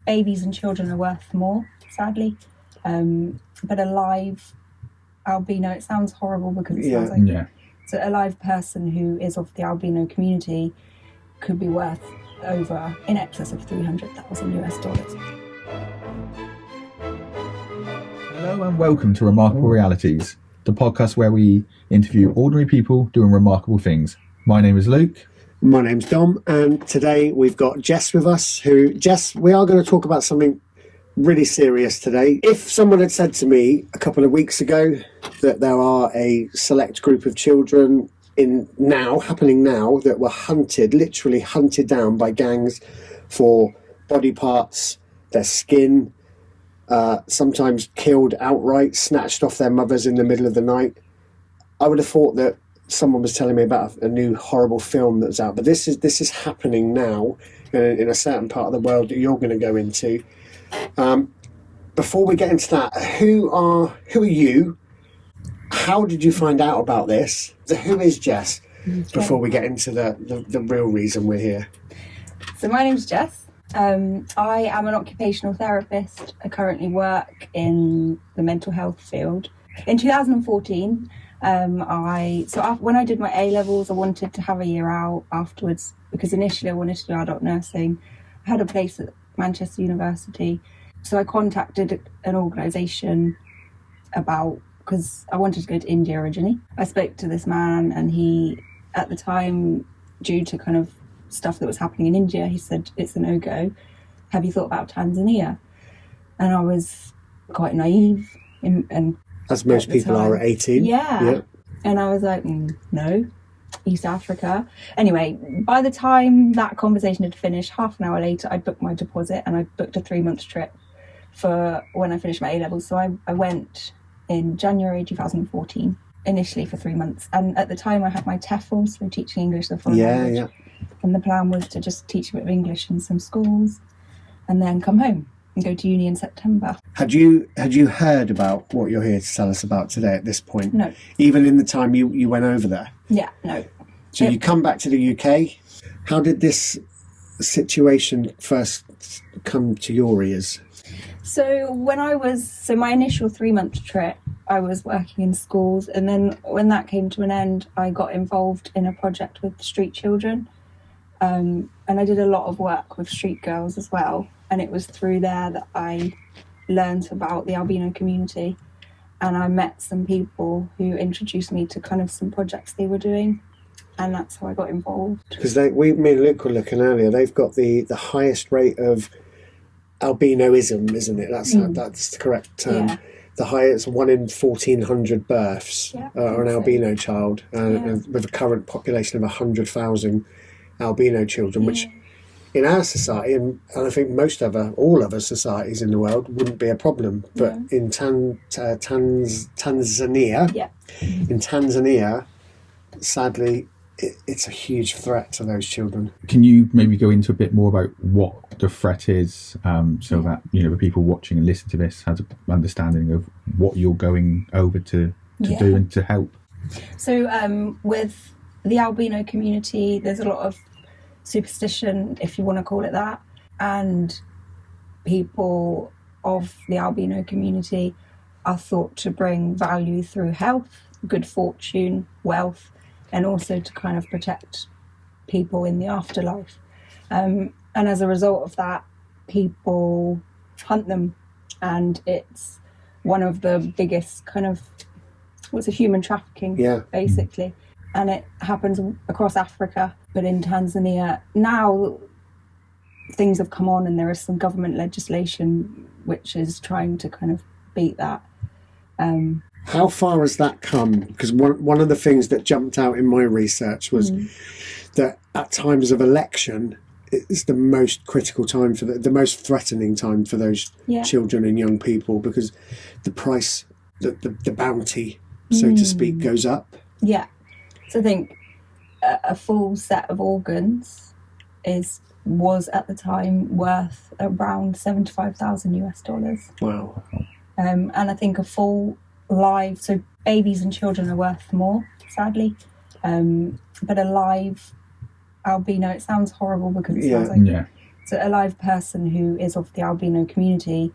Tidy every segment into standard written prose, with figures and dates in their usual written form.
babies and children are worth more, sadly. But a live albino, it sounds horrible because it sounds like so a live person who is of the albino community could be worth over in excess of $300,000. Hello and welcome to Remarkable Realities, the podcast where we interview ordinary people doing remarkable things. My name is Luke. My name's Dom, and today we've got Jess with us, Jess, we are going to talk about something really serious today. If someone had said to me a couple of weeks ago that there are a select group of children happening now that were literally hunted down by gangs for body parts, their skin, sometimes killed outright, snatched off their mothers in the middle of the night, I would have thought that someone was telling me about a new horrible film that's out. But this is happening now in a certain part of the world that you're going to go into. Before we get into that, who are you? How did you find out about this? So who is Jess? Okay. Before we get into the real reason we're here. So my name's Jess. I am an occupational therapist. I currently work in the mental health field. In 2014, when I did my A-levels, I wanted to have a year out afterwards because initially I wanted to do adult nursing. I had a place at Manchester University. So I contacted an organisation because I wanted to go to India originally. I spoke to this man and he, at the time, due to kind of stuff that was happening in India, he said, it's a no-go. Have you thought about Tanzania? And I was quite naive. As most people are at 18. Yeah. And I was like, no, East Africa. Anyway, by the time that conversation had finished, half an hour later, I booked my deposit and I booked a 3-month trip for when I finished my A-levels. So I went in January 2014, initially for 3 months. And at the time I had my TEFL, so teaching English as a foreign language. Yeah. And the plan was to just teach a bit of English in some schools and then come home and go to uni in September. Had you heard about what you're here to tell us about today at this point? No. Even in the time you went over there? Yeah, no. So you come back to the UK. How did this situation first come to your ears? So my initial 3-month trip, I was working in schools, and then when that came to an end, I got involved in a project with street children, and I did a lot of work with street girls as well, and it was through there that I learned about the albino community, and I met some people who introduced me to kind of some projects they were doing, and that's how I got involved. Because me and Luke were looking earlier, they've got the highest rate of albinoism, isn't it? That's the correct term. Yeah. The highest, 1 in 1,400 births are an albino child, with a current population of 100,000 albino children, which in our society, and I think all other societies in the world, wouldn't be a problem. But in Tanzania, sadly, it's a huge threat to those children. Can you maybe go into a bit more about what the threat is, so that the people watching and listening to this has an understanding of what you're going over to do and to help? So with the albino community, there's a lot of superstition, if you want to call it that, and people of the albino community are thought to bring value through health, good fortune, wealth, and also to kind of protect people in the afterlife. And as a result of that, people hunt them, and it's one of the biggest kind of, human trafficking, basically. And it happens across Africa, but in Tanzania now things have come on, and there is some government legislation which is trying to kind of beat that. How far has that come? Because one of the things that jumped out in my research was that at times of election, it's the most critical time for the most threatening time for those children and young people, because the price, the bounty, so to speak, goes up. Yeah. So I think a full set of organs was at the time worth around $75,000. Wow. And I think a full live, so babies and children are worth more, sadly. But a live albino, it sounds horrible because it sounds like So a live person who is of the albino community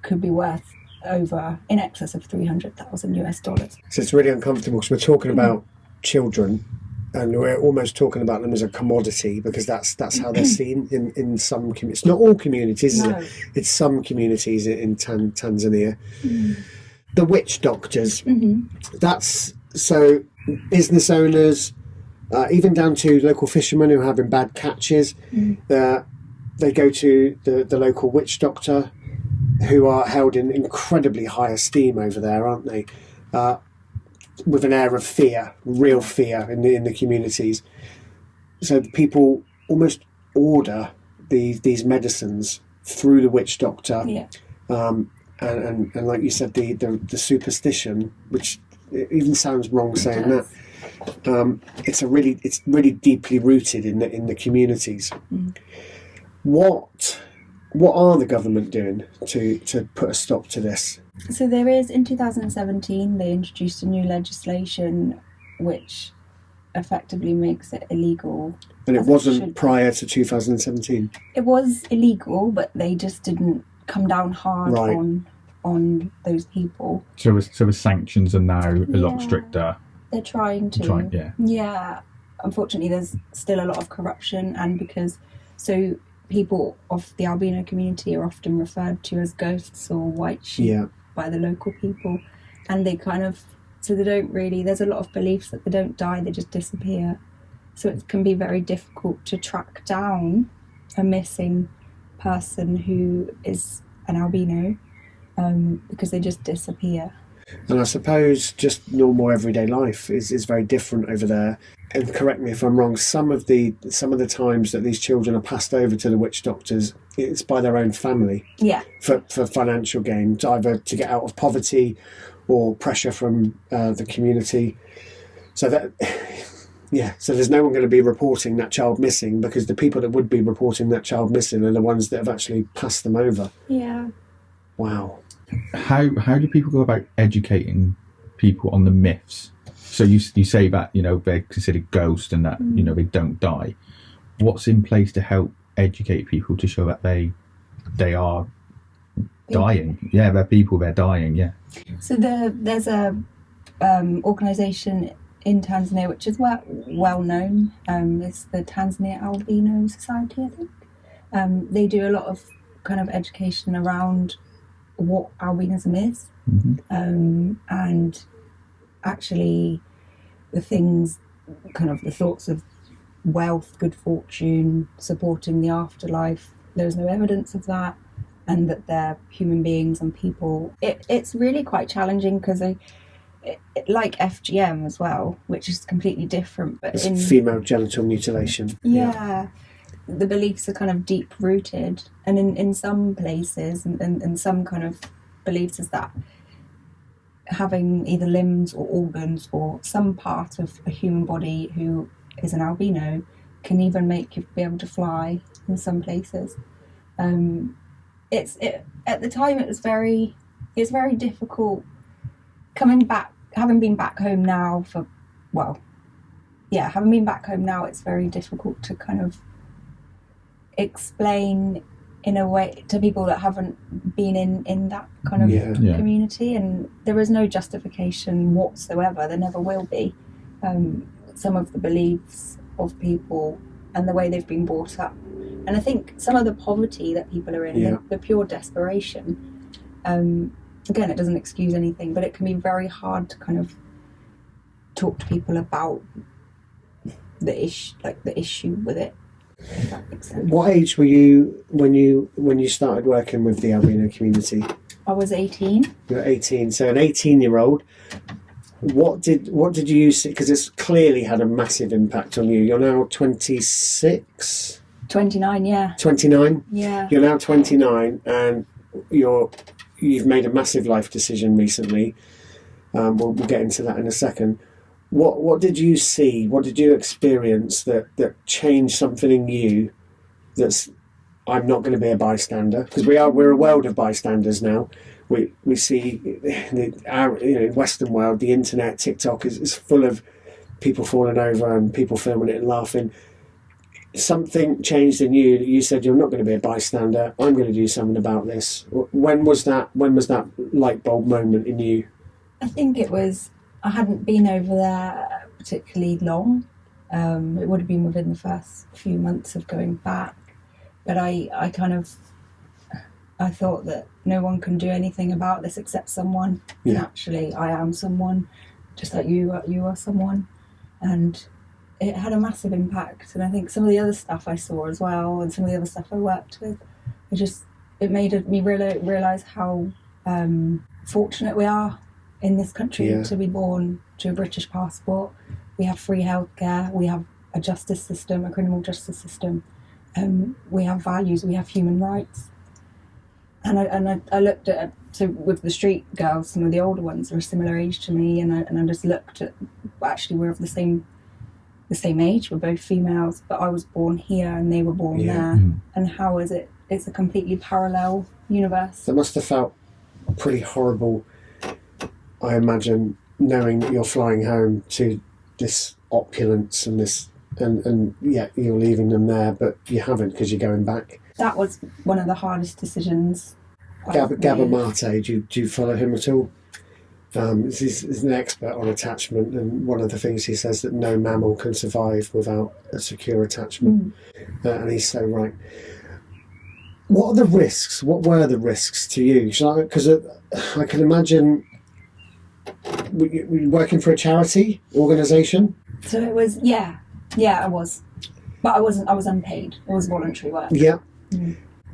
could be worth in excess of $300,000. So it's really uncomfortable because we're talking about children, and we're almost talking about them as a commodity, because that's how they're seen in some communities. Not all communities, No. it's some communities in Tanzania. The witch doctors, that's so business owners, even down to local fishermen who are having bad catches, they go to the local witch doctor, who are held in incredibly high esteem over there, aren't they? With an air of fear, real fear in the communities. So people almost order these medicines through the witch doctor. Yeah. And like you said, the superstition, which even sounds wrong saying that, it's really deeply rooted in the communities. What are the government doing to put a stop to this? So there is, in 2017, they introduced a new legislation which effectively makes it illegal. And it wasn't prior to 2017? It was illegal, but they just didn't come down hard on those people. So the sanctions are now a lot stricter. They're trying to. Yeah. Unfortunately, there's still a lot of corruption, and people of the albino community are often referred to as ghosts or white sheep by the local people, and they there's a lot of beliefs that they don't die, they just disappear. So it can be very difficult to track down a missing person who is an albino, because they just disappear. And I suppose just normal everyday life is very different over there. And correct me if I'm wrong, some of the times that these children are passed over to the witch doctors, it's by their own family. Yeah. For financial gain, either to get out of poverty or pressure from the community. So so there's no one going to be reporting that child missing, because the people that would be reporting that child missing are the ones that have actually passed them over. Yeah. Wow. How do people go about educating people on the myths? So you say that, they're considered ghosts and that, they don't die. What's in place to help educate people to show that they are dying? Yeah, they're people, they're dying, yeah. So there's a organisation in Tanzania which is well known. It's the Tanzania Albino Society, I think. They do a lot of kind of education around what albinism is, and actually the thoughts of wealth, good fortune, supporting the afterlife. There's no evidence of that, and that they're human beings and people. It's really quite challenging because like FGM as well, which is completely different. But it's female genital mutilation. Yeah. The beliefs are kind of deep rooted, and in some places and some kind of beliefs is that having either limbs or organs or some part of a human body who is an albino can even make you be able to fly in some places. At the time it was very difficult coming back, having been back home now it's very difficult to kind of explain in a way to people that haven't been in that kind of community, and there is no justification whatsoever. There never will be. Some of the beliefs of people and the way they've been brought up, and I think some of the poverty that people are in, the pure desperation. Again, it doesn't excuse anything, but it can be very hard to kind of talk to people about the issue with it. If that makes sense. What age were you when you started working with the albino community? I was 18. You were 18. So an 18-year-old. What did you see? Because it's clearly had a massive impact on you. You're now 26. 29. Yeah. 29. Yeah. You're now 29, and you've made a massive life decision recently. We'll get into that in a second. What did you see? What did you experience that changed something in you? I'm not going to be a bystander, because we're a world of bystanders now. We see in Western world, the internet, TikTok is full of people falling over and people filming it and laughing. something changed in you that you said you're not going to be a bystander. I'm going to do something about this. When was that? When was that light bulb moment in you? I think it was. I hadn't been over there particularly long. It would have been within the first few months of going back, but I thought that no one can do anything about this except someone. Yeah. And actually, I am someone, just like you are someone, and it had a massive impact. And I think some of the other stuff I saw as well, and some of the other stuff I worked with, it made me realise how fortunate we are in this country to be born to a British passport. We have free healthcare, we have a justice system, a criminal justice system, we have values, we have human rights. And I looked at, so with the street girls, some of the older ones are a similar age to me, and I just looked at, actually we're of the same age, we're both females, but I was born here and they were born there. And how is it? It's a completely parallel universe. That must have felt pretty horrible, I imagine, knowing that you're flying home to this opulence and this, and yeah, you're leaving them there, but you haven't because you're going back. That was one of the hardest decisions. Gabor Mate, do you follow him at all? He's an expert on attachment, and one of the things he says that no mammal can survive without a secure attachment, and he's so right. What are the risks? What were the risks to you? Because I can imagine, were you working for a charity organisation? So it was, yeah, I was. But I was unpaid. It was voluntary work. Yeah.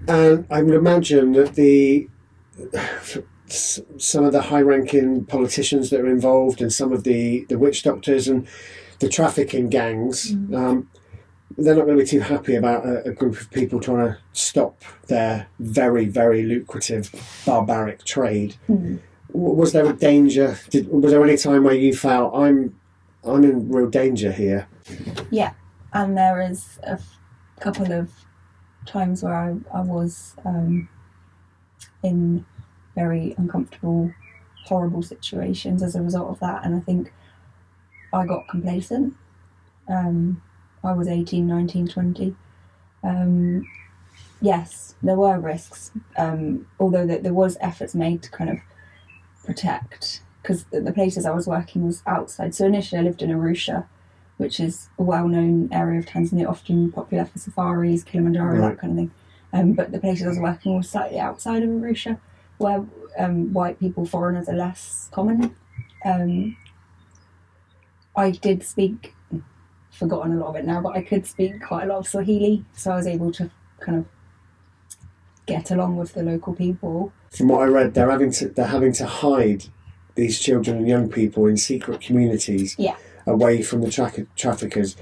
And I would imagine that some of the high-ranking politicians that are involved, and some of the witch doctors and the trafficking gangs, they're not going to be too happy about a group of people trying to stop their very, very lucrative barbaric trade. Was there a danger? Was there any time where you felt, I'm in real danger here? Yeah, and there is a couple of times where I was in very uncomfortable, horrible situations as a result of that, and I think I got complacent. I was 18, 19, 20. Yes, there were risks, although there was efforts made to kind of protect, because the places I was working was outside. So initially I lived in Arusha, which is a well-known area of Tanzania, often popular for safaris, Kilimanjaro, that kind of thing. But the places I was working were slightly outside of Arusha, where white people, foreigners, are less common. I did speak, forgotten a lot of it now, but I could speak quite a lot of Swahili, so I was able to kind of get along with the local people. From what I read, they're having to hide these children and young people in secret communities. Away from the traffickers.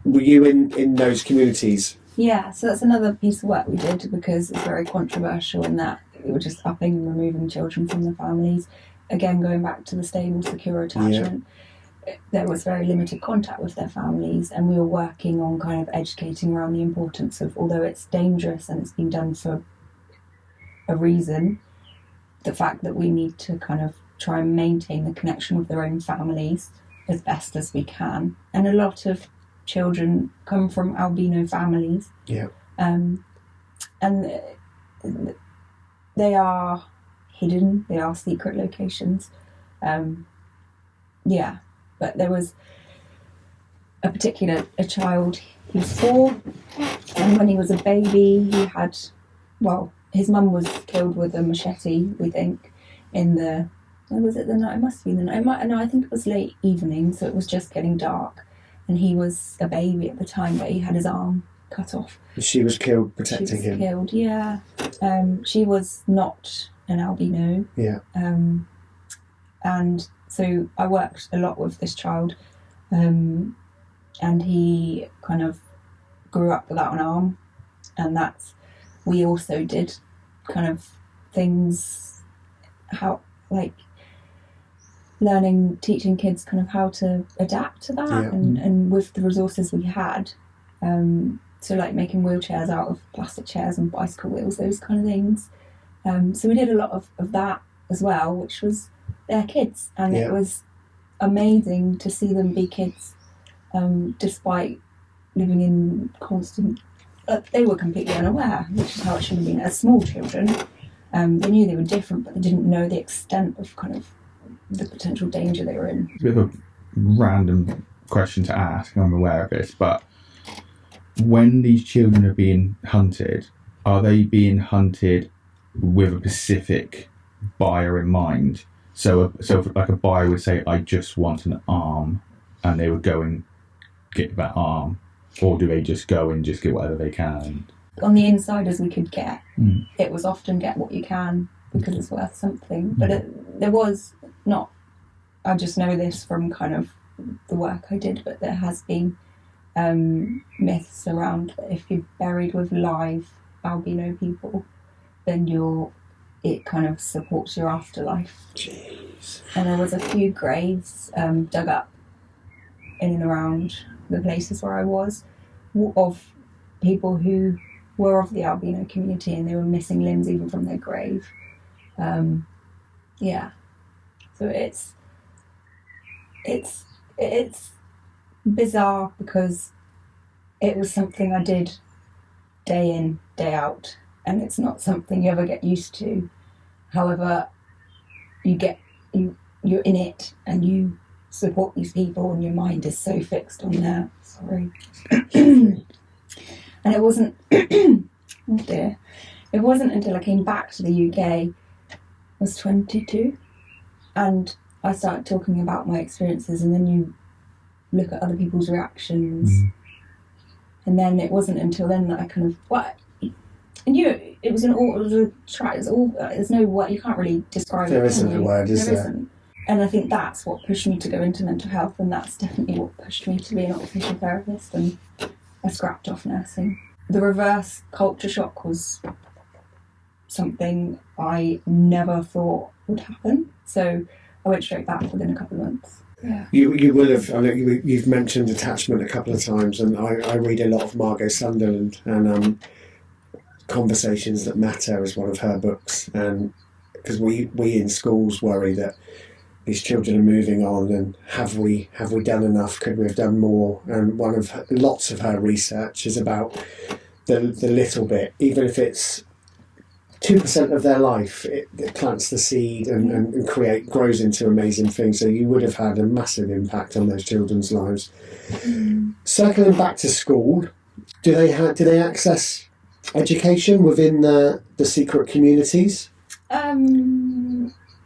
Were you in those communities? Yeah, so that's another piece of work we did, because it's very controversial in that we were just upping and removing children from the families. Again, going back to the stable, secure attachment, there was very limited contact with their families, and we were working on kind of educating around the importance of, although it's dangerous and it's been done for a reason, the fact that we need to kind of try and maintain the connection with their own families as best as we can. And a lot of children come from albino families. And they are hidden, they are secret locations. But there was a child, he was 4, and when he was a baby he had, his mum was killed with a machete, we think, in the, was it the night? It must have been the night. No, I think it was late evening, so it was just getting dark, and he was a baby at the time, but he had his arm cut off. She was killed protecting him. She was killed, yeah. She was not an albino. Yeah. And so I worked a lot with this child, and he kind of grew up without an arm, and we also did kind of things, teaching kids kind of how to adapt to that, and with the resources we had, so like making wheelchairs out of plastic chairs and bicycle wheels, those kind of things. So we did a lot of that as well, which was their kids, and it was amazing to see them be kids, despite living in constant... they were completely unaware, which is how it should have been. As small children, they knew they were different, but they didn't know the extent of kind of the potential danger they were in. It's a bit of a random question to ask, I'm aware of this, but when these children are being hunted, are they being hunted with a specific buyer in mind? So like a buyer would say, I just want an arm, and they would go and get that arm, or do they just go and just get whatever they can? On the inside, as we could get, it was often get what you can because it's worth something. But there was not, I just know this from kind of the work I did, but there has been myths around that if you're buried with live albino people, then it kind of supports your afterlife. Jeez. And there was a few graves dug up in and around the places where I was of people who were of the albino community, and they were missing limbs even from their grave. Yeah. So it's bizarre because it was something I did day in, day out, and it's not something you ever get used to. However, you're in it and you support these people, and your mind is so fixed on that. Sorry. And it wasn't oh dear. It wasn't until I came back to the UK, I was 22, and I started talking about my experiences, and then you look at other people's reactions. And then it wasn't until then that I kind of, and it was a track, there's no word, you can't really describe it. There isn't a word, is there? Isn't. And I think that's what pushed me to go into mental health, and that's definitely what pushed me to be an occupational therapist, and I scrapped off nursing. The reverse culture shock was something I never thought would happen, so I went straight back within a couple of months. Yeah. You will have. I know you've mentioned attachment a couple of times, and I read a lot of Margot Sunderland, and Conversations That Matter is one of her books, and because we in schools worry that these children are moving on, and have we done enough? Could we have done more? And lots of her research is about the little bit, even if it's 2% of their life, it plants the seed and grows into amazing things. So you would have had a massive impact on those children's lives. Circling back to school, do they access education within the secret communities?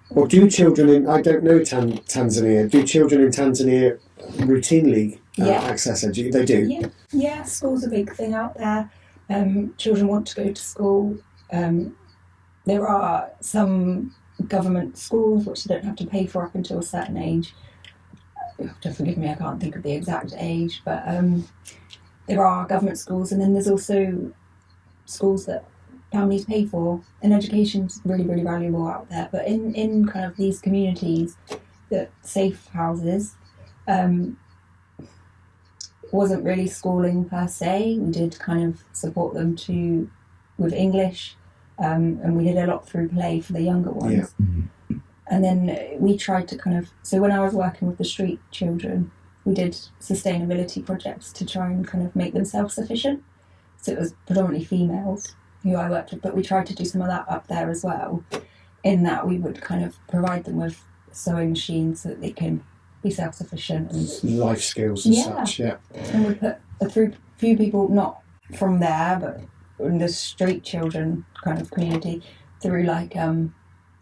Or do children in, I don't know Tanzania, do children in Tanzania routinely access education? They do? Yeah, school's a big thing out there. Children want to go to school. There are some government schools which they don't have to pay for up until a certain age. You have to forgive me, I can't think of the exact age, but there are government schools, and then there's also schools that families pay for, and education's really, really valuable out there. But in kind of these communities, the safe houses, wasn't really schooling per se. We did kind of support them with English, and we did a lot through play for the younger ones. Yeah. And then we tried to so when I was working with the street children, we did sustainability projects to try and kind of make them self-sufficient. So it was predominantly females who I worked with, but we tried to do some of that up there as well, in that we would kind of provide them with sewing machines so that they can be self-sufficient. And life skills and such, yeah. And we put a few people, not from there, but in the street children kind of community, through like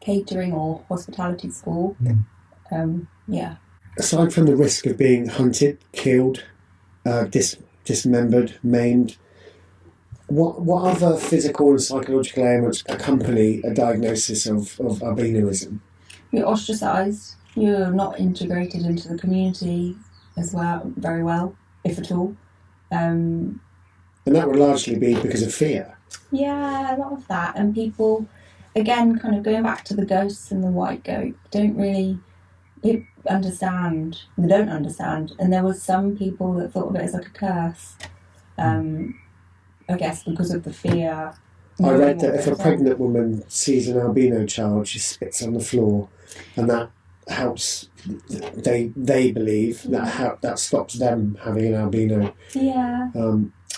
catering or hospitality school. Yeah. Aside from the risk of being hunted, killed, dismembered, maimed, what other physical and psychological ailments accompany a diagnosis of albinoism? You're ostracised. You're not integrated into the community as well, very well, if at all. And that would largely be because of fear. Yeah, a lot of that. And people, again, kind of going back to the ghosts and the white goat, don't really understand. They don't understand. And there was some people that thought of it as like a curse. I guess because of the fear. I read that if a pregnant woman sees an albino child, she spits on the floor, and that helps. They believe that stops them having an albino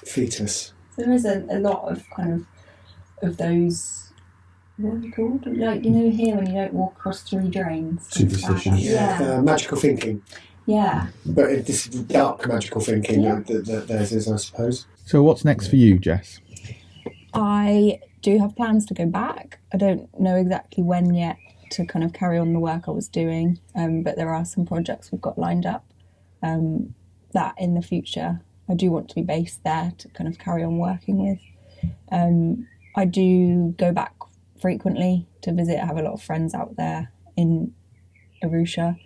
fetus. So there is a lot of kind of those. What are they called? Like, here when you don't walk across 3 drains. Superstition. Magical thinking. Yeah. But this dark magical thinking that theirs is, I suppose. So what's next for you, Jess? I do have plans to go back. I don't know exactly when yet to kind of carry on the work I was doing, but there are some projects we've got lined up that in the future I do want to be based there to kind of carry on working with. I do go back frequently to visit. I have a lot of friends out there in Arusha.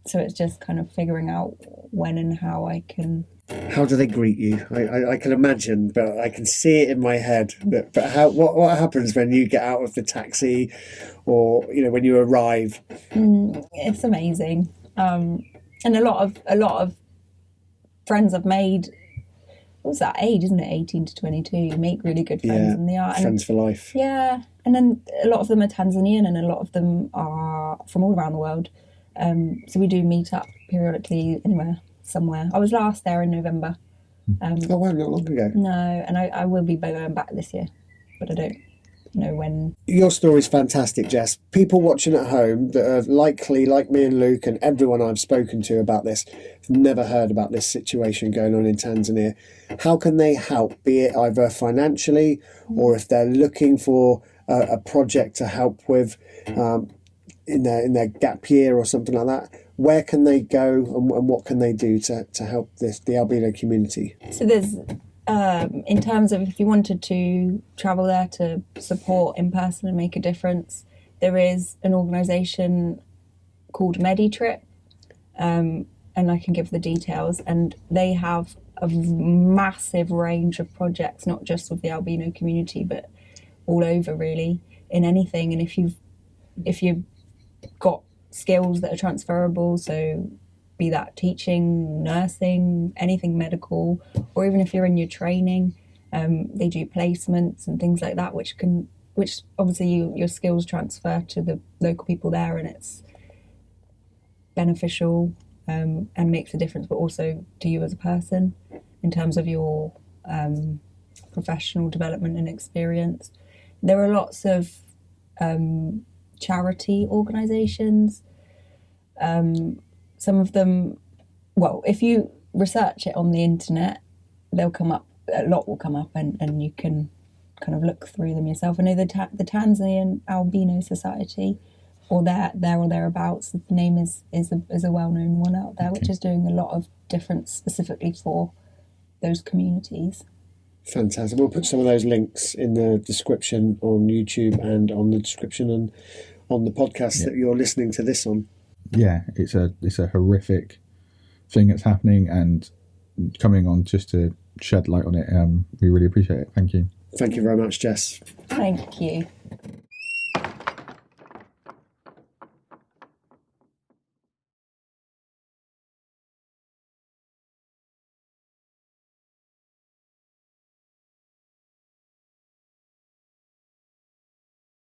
So it's just kind of figuring out when and how I can. How do they greet you? I can imagine, but I can see it in my head. But what happens when you get out of the taxi, or when you arrive? It's amazing, and a lot of friends I've made. What's that age, isn't it? 18 to 22. You make really good friends in the art. Friends for life. Yeah, and then a lot of them are Tanzanian, and a lot of them are from all around the world. So we do meet up periodically somewhere. I was last there in November. Not long ago. No, and I will be going back this year, but I don't know when. Your story's fantastic, Jess. People watching at home that are likely, like me and Luke and everyone I've spoken to about this, have never heard about this situation going on in Tanzania. How can they help, be it either financially or if they're looking for a project to help with in their gap year or something like that? Where can they go and what can they do to help the albino community? So there's, in terms of if you wanted to travel there to support in person and make a difference, there is an organisation called MediTrip, and I can give the details, and they have a massive range of projects, not just with the albino community, but all over really, in anything. And if you've got skills that are transferable, so be that teaching, nursing, anything medical, or even if you're in your training, they do placements and things like that, which obviously your skills transfer to the local people there, and it's beneficial and makes a difference, but also to you as a person in terms of your professional development and experience. There are lots of charity organisations. Some of them, well, if you research it on the internet, they'll come up, a lot will come up, and you can kind of look through them yourself. I know the Tanzanian Albino Society, or there or thereabouts, the name is a well-known one out there, which is doing a lot of difference specifically for those communities. Fantastic. We'll put some of those links in the description on YouTube and on the description on the podcast that you're listening to this on. Yeah, it's a horrific thing that's happening, and coming on just to shed light on it, we really appreciate it. Thank you. Thank you very much, Jess. Thank you.